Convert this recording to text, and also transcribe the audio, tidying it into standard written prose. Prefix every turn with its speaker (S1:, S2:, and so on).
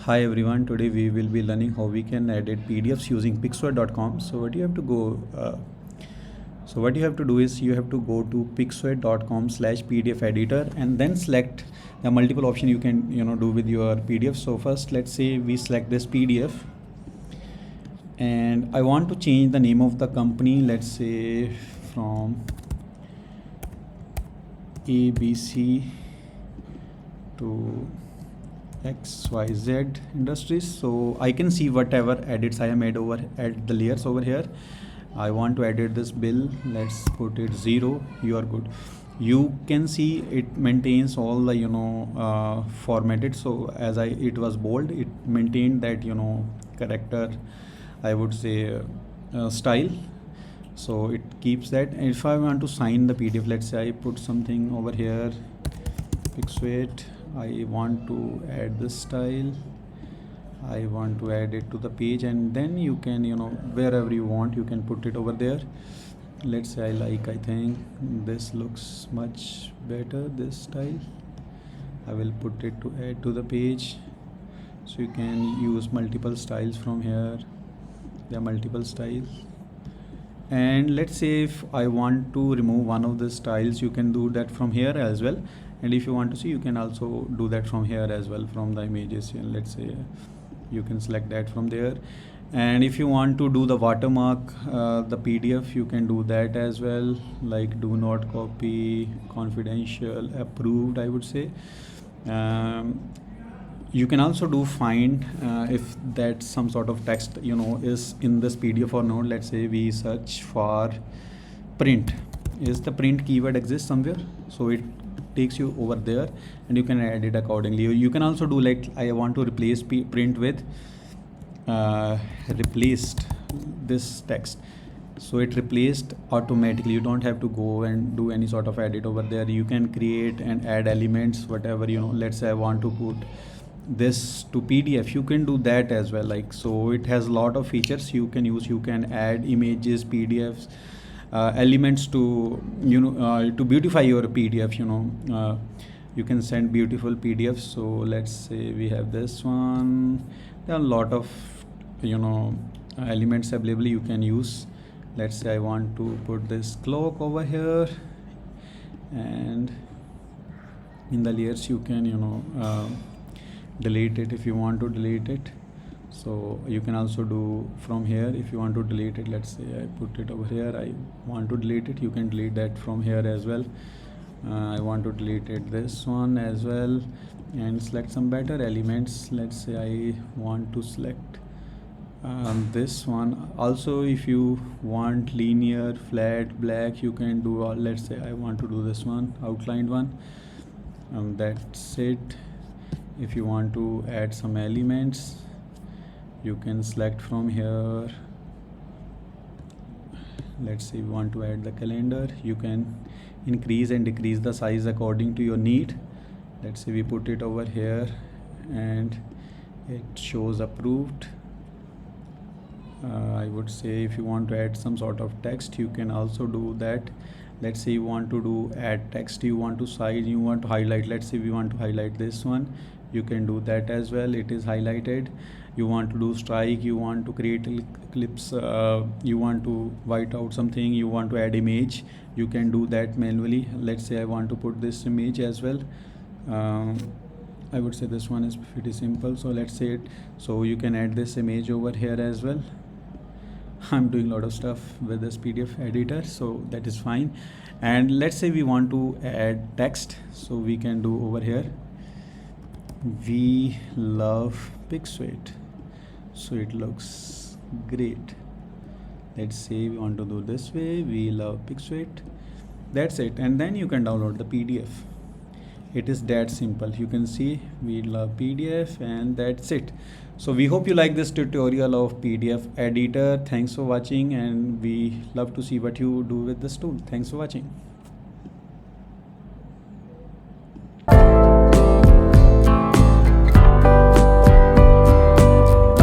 S1: Hi everyone, today we will be learning how we can edit PDFs using Pixoate.com. So what you have to do is you have to go to pixoate.com/PDF editor and then select the multiple option you can do with your PDF. So first let's say we select this PDF and I want to change the name of the company, let's say from ABC to XYZ Industries. So I can see whatever edits I have made over at the layers over here. I want to edit this bill, let's put it 0. You are good. You can see it maintains all the formatted. So as it was bold, it maintained that character, I would say style. So it keeps that. And if I want to sign the PDF, let's say I put something over here, Pixoate, I want to add this style, I want to add it to the page, and then you can wherever you want you can put it over there. Let's say I think this looks much better, this style. I will put it to add to the page. So you can use multiple styles from here. There are multiple styles, and let's say if I want to remove one of the styles, you can do that from here as well. And if you want to see, you can also do that from here as well, from the images. And let's say you can select that from there. And if you want to do the watermark the PDF, you can do that as well, like do not copy, confidential, approved, I would say. You can also do find if that some sort of text is in this PDF or not. Let's say we search for print. Is the print keyword exist somewhere? So it takes you over there and you can add it accordingly. You can also do like I want to replace print with replaced this text. So it replaced automatically. You don't have to go and do any sort of edit over there. You can create and add elements, whatever let's say I want to put this to PDF, you can do that as well. Like, so it has a lot of features you can use. You can add images, PDFs, elements to to beautify your PDF. You can send beautiful PDFs. So let's say we have this one. There are a lot of elements available you can use. Let's say I want to put this clock over here, and in the layers you can delete it if you want to delete it. So you can also do from here if you want to delete it. Let's say I put it over here, I want to delete it, you can delete that from here as well. I want to delete it, this one as well, and select some better elements. Let's say I want to select this one. Also, if you want linear, flat, black, you can do let's say I want to do this one, outlined one, that's it. If you want to add some elements, you can select from here. Let's say you want to add the calendar, you can increase and decrease the size according to your need. Let's say we put it over here and it shows approved. I would say if you want to add some sort of text, you can also do that. Let's say you want to do add text, you want to size, you want to highlight. Let's say we want to highlight this one, you can do that as well, it is highlighted. You want to do strike, you want to create clips, you want to white out something, you want to add image, you can do that manually. Let's say I want to put this image as well. I would say this one is pretty simple, so let's say it. So you can add this image over here as well. I'm doing a lot of stuff with this PDF editor, so that is fine. And let's say we want to add text, so we can do over here, we love Pixoate, so it looks great. Let's say we want to do this way, we love Pixoate, that's it. And then you can download the PDF. It is that simple. You can see we love PDF, and that's it. So we hope you like this tutorial of PDF editor. Thanks for watching, and we love to see what you do with this tool. Thanks for watching.